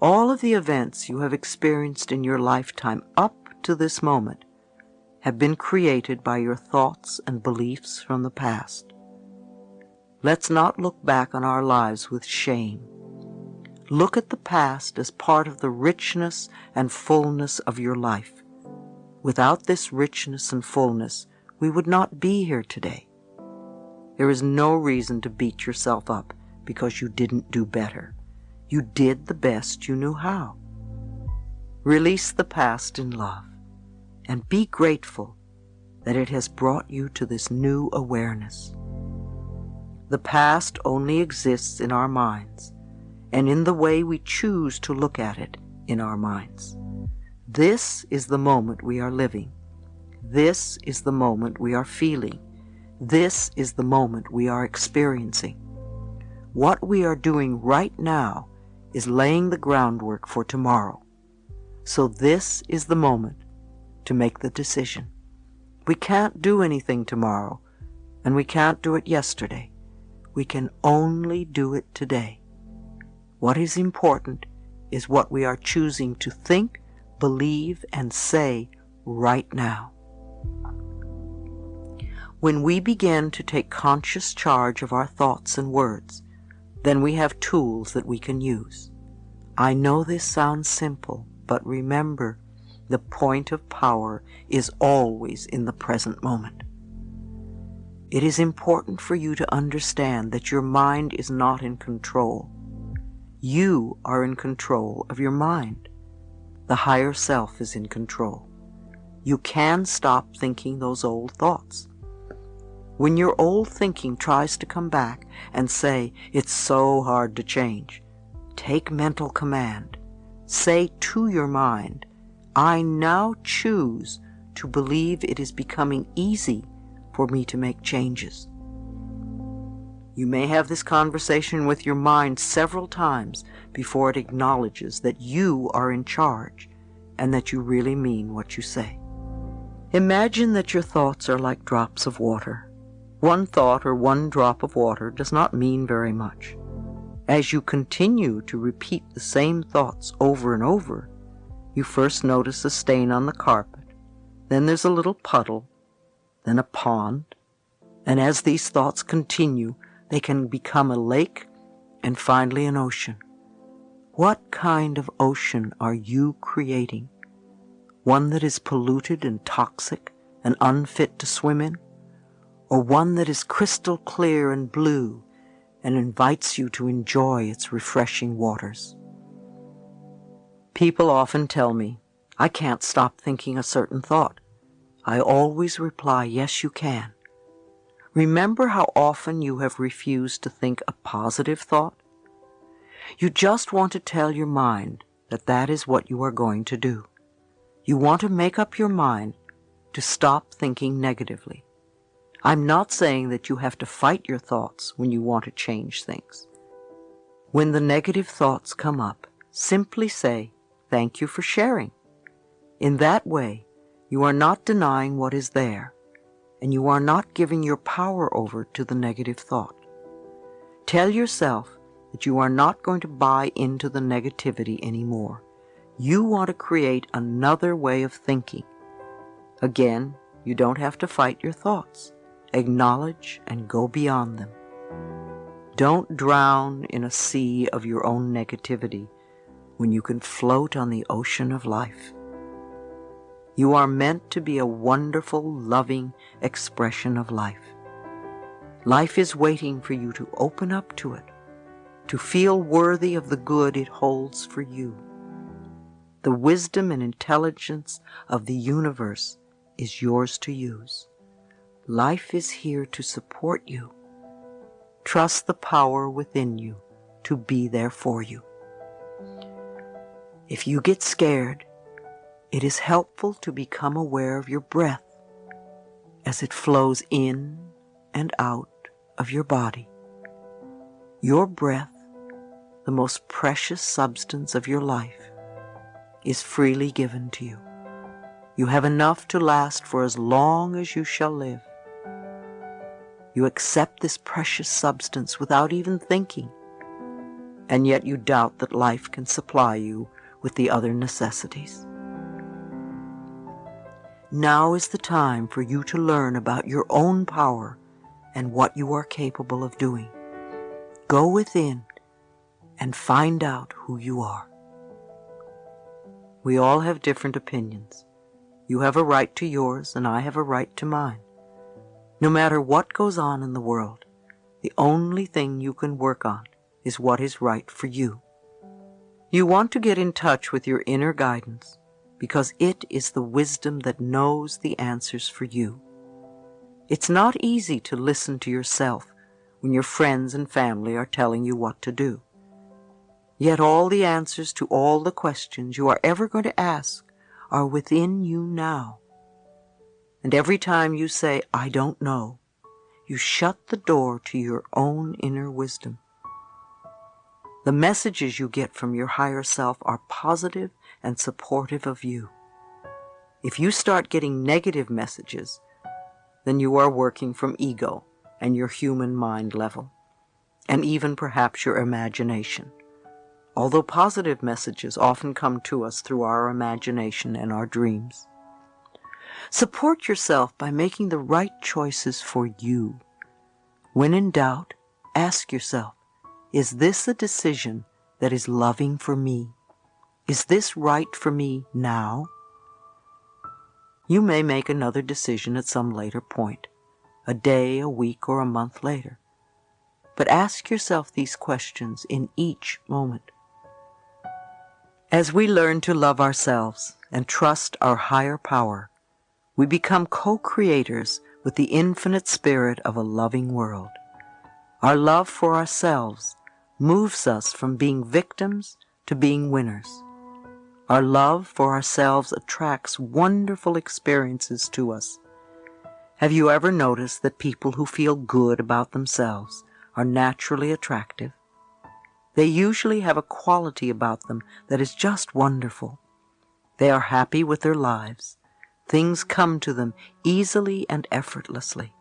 All of the events you have experienced in your lifetime up to this moment have been created by your thoughts and beliefs from the past. Let's not look back on our lives with shame. Look at the past as part of the richness and fullness of your life. Without this richness and fullness, we would not be here today. There is no reason to beat yourself up because you didn't do better. You did the best you knew how. Release the past in love and be grateful that it has brought you to this new awareness. The past only exists in our minds and in the way we choose to look at it in our minds. This is the moment we are living. This is the moment we are feeling. This is the moment we are experiencing. What we are doing right now is laying the groundwork for tomorrow. So this is the moment to make the decision. We can't do anything tomorrow, and we can't do it yesterday. We can only do it today. What is important is what we are choosing to think, believe, and say right now. When we begin to take conscious charge of our thoughts and words, then we have tools that we can use. I know this sounds simple, but remember, the point of power is always in the present moment. It is important for you to understand that your mind is not in control. You are in control of your mind. The higher self is in control. You can stop thinking those old thoughts. When your old thinking tries to come back and say, "It's so hard to change," take mental command. Say to your mind, "I now choose to believe it is becoming easy for me to make changes." You may have this conversation with your mind several times before it acknowledges that you are in charge and that you really mean what you say. Imagine that your thoughts are like drops of water. One thought or one drop of water does not mean very much. As you continue to repeat the same thoughts over and over, you first notice a stain on the carpet, then there's a little puddle, then a pond, and as these thoughts continue, they can become a lake and finally an ocean. What kind of ocean are you creating? One that is polluted and toxic and unfit to swim in? Or one that is crystal clear and blue and invites you to enjoy its refreshing waters? People often tell me, "I can't stop thinking a certain thought." I always reply, "Yes, you can." Remember how often you have refused to think a positive thought? You just want to tell your mind that that is what you are going to do. You want to make up your mind to stop thinking negatively. I'm not saying that you have to fight your thoughts when you want to change things. When the negative thoughts come up, simply say, "Thank you for sharing." In that way, you are not denying what is there, and you are not giving your power over to the negative thought. Tell yourself that you are not going to buy into the negativity anymore. You want to create another way of thinking. Again, you don't have to fight your thoughts. Acknowledge and go beyond them. Don't drown in a sea of your own negativity when you can float on the ocean of life. You are meant to be a wonderful, loving expression of life. Life is waiting for you to open up to it, to feel worthy of the good it holds for you. The wisdom and intelligence of the universe is yours to use. Life is here to support you. Trust the power within you to be there for you. If you get scared, it is helpful to become aware of your breath as it flows in and out of your body. Your breath, the most precious substance of your life, is freely given to you. You have enough to last for as long as you shall live. You accept this precious substance without even thinking. and yet you doubt that life can supply you with the other necessities. Now is the time for you to learn about your own power and what you are capable of doing. Go within and find out who you are. We all have different opinions. You have a right to yours, and I have a right to mine. No matter what goes on in the world, the only thing you can work on is what is right for you. You want to get in touch with your inner guidance because it is the wisdom that knows the answers for you. It's not easy to listen to yourself when your friends and family are telling you what to do. Yet all the answers to all the questions you are ever going to ask are within you now. And every time you say, "I don't know," you shut the door to your own inner wisdom. The messages you get from your higher self are positive and supportive of you. If you start getting negative messages, then you are working from ego and your human mind level, and even perhaps your imagination. Although positive messages often come to us through our imagination and our dreams. Support yourself by making the right choices for you. When in doubt, ask yourself, is this a decision that is loving for me? Is this right for me now? You may make another decision at some later point, a day, a week, or a month later. But ask yourself these questions in each moment. As we learn to love ourselves and trust our higher power, we become co-creators with the infinite spirit of a loving world. Our love for ourselves moves us from being victims to being winners. Our love for ourselves attracts wonderful experiences to us. Have you ever noticed that people who feel good about themselves are naturally attractive? They usually have a quality about them that is just wonderful. They are happy with their lives. Things come to them easily and effortlessly.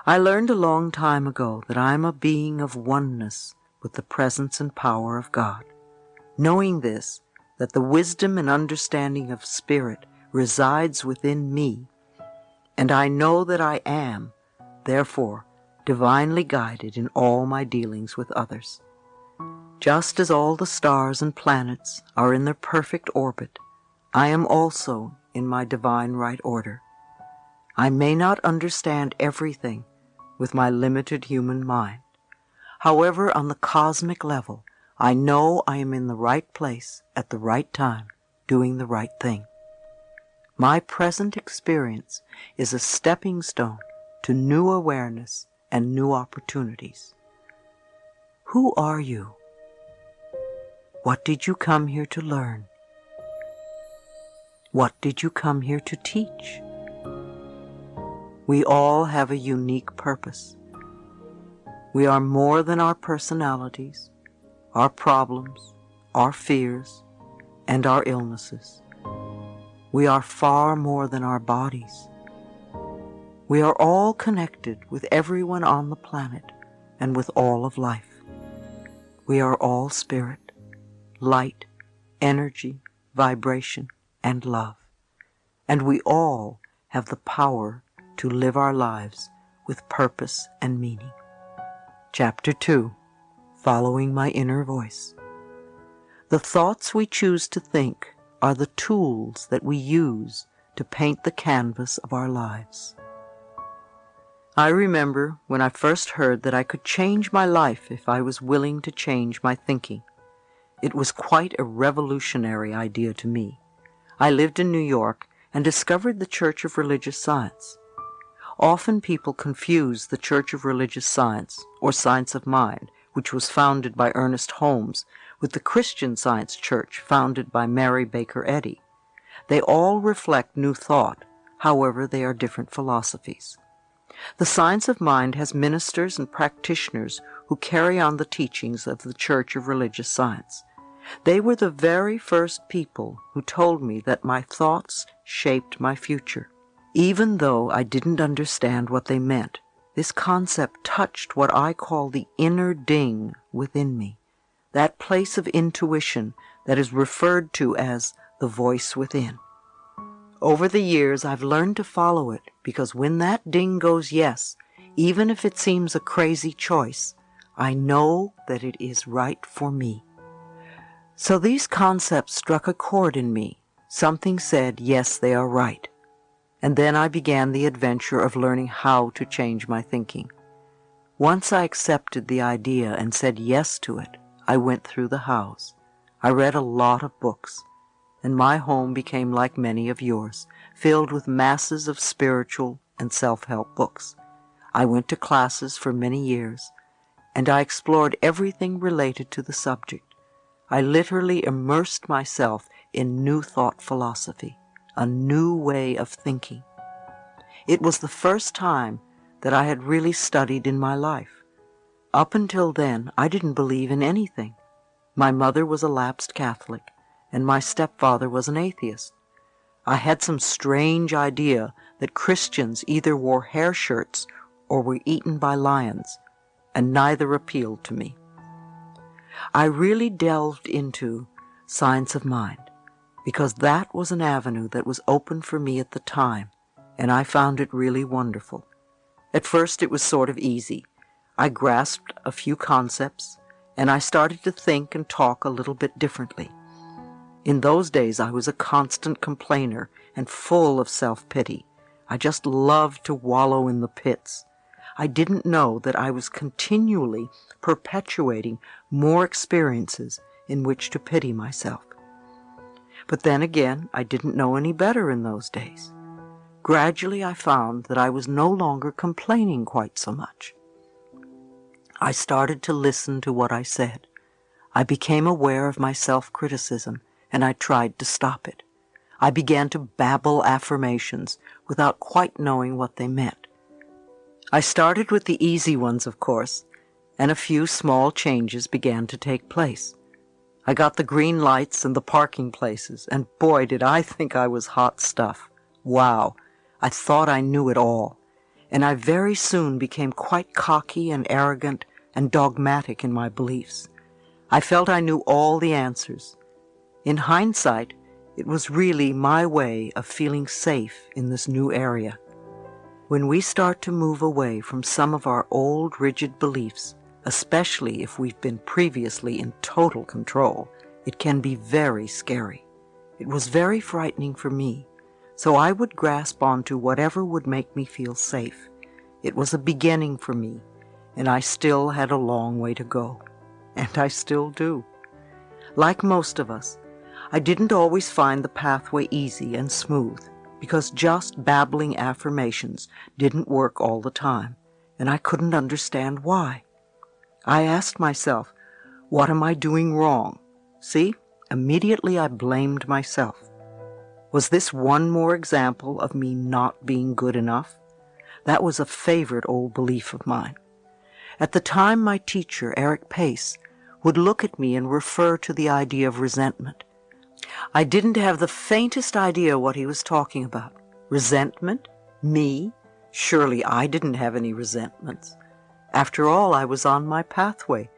I learned a long time ago that I am a being of oneness with the presence and power of God. Knowing this, that the wisdom and understanding of Spirit resides within me, and I know that I am, therefore, divinely guided in all my dealings with others. Just as all the stars and planets are in their perfect orbit, I am also in my divine right order. I may not understand everything with my limited human mind. However, on the cosmic level, I know I am in the right place at the right time, doing the right thing. My present experience is a stepping stone to new awareness and new opportunities. Who are you? What did you come here to learn? What did you come here to teach? We all have a unique purpose. We are more than our personalities, our problems, our fears, and our illnesses. We are far more than our bodies. We are all connected with everyone on the planet and with all of life. We are all spirit, light, energy, vibration, and love. And we all have the power to live our lives with purpose and meaning. Chapter 2, Following My Inner Voice. The thoughts we choose to think are the tools that we use to paint the canvas of our lives. I remember when I first heard that I could change my life if I was willing to change my thinking. It was quite a revolutionary idea to me. I lived in New York and discovered the Church of Religious Science. Often people confuse the Church of Religious Science, or Science of Mind, which was founded by Ernest Holmes, with the Christian Science Church founded by Mary Baker Eddy. They all reflect New Thought, however they are different philosophies. The Science of Mind has ministers and practitioners who carry on the teachings of the Church of Religious Science. They were the very first people who told me that my thoughts shaped my future. Even though I didn't understand what they meant, This concept touched what I call the inner ding within me, that place of intuition that is referred to as the voice within. Over the years, I've learned to follow it, because when that ding goes yes, even if it seems a crazy choice, I know that it is right for me. So these concepts struck a chord in me. Something said, yes, they are right. And then I began the adventure of learning how to change my thinking. Once I accepted the idea and said yes to it, I went through the house. I read a lot of books, and my home became like many of yours, filled with masses of spiritual and self-help books. I went to classes for many years, and I explored everything related to the subject. I literally immersed myself in new thought philosophy, a new way of thinking. It was the first time that I had really studied in my life. Up until then, I didn't believe in anything. My mother was a lapsed Catholic, and my stepfather was an atheist. I had some strange idea that Christians either wore hair shirts or were eaten by lions, and neither appealed to me. I really delved into science of mind, because that was an avenue that was open for me at the time, and I found it really wonderful. At first it was sort of easy. I grasped a few concepts, and I started to think and talk a little bit differently. In those days I was a constant complainer and full of self-pity. I just loved to wallow in the pits. I didn't know that I was continually perpetuating more experiences in which to pity myself. But then again, I didn't know any better in those days. Gradually I found that I was no longer complaining quite so much. I started to listen to what I said. I became aware of my self-criticism, and I tried to stop it. I began to babble affirmations without quite knowing what they meant. I started with the easy ones, of course, and a few small changes began to take place. I got the green lights and the parking places, and boy, did I think I was hot stuff. Wow, I thought I knew it all, and I very soon became quite cocky and arrogant and dogmatic in my beliefs. I felt I knew all the answers. In hindsight, it was really my way of feeling safe in this new area. When we start to move away from some of our old rigid beliefs, especially if we've been previously in total control, it can be very scary. It was very frightening for me, so I would grasp onto whatever would make me feel safe. It was a beginning for me, and I still had a long way to go. And I still do. Like most of us, I didn't always find the pathway easy and smooth, because just babbling affirmations didn't work all the time, and I couldn't understand why. I asked myself, what am I doing wrong? See, immediately I blamed myself. Was this one more example of me not being good enough? That was a favorite old belief of mine. At the time, my teacher, Eric Pace, would look at me and refer to the idea of resentment. I didn't have the faintest idea what he was talking about. Resentment? Me? Surely I didn't have any resentments. After all, I was on my pathway,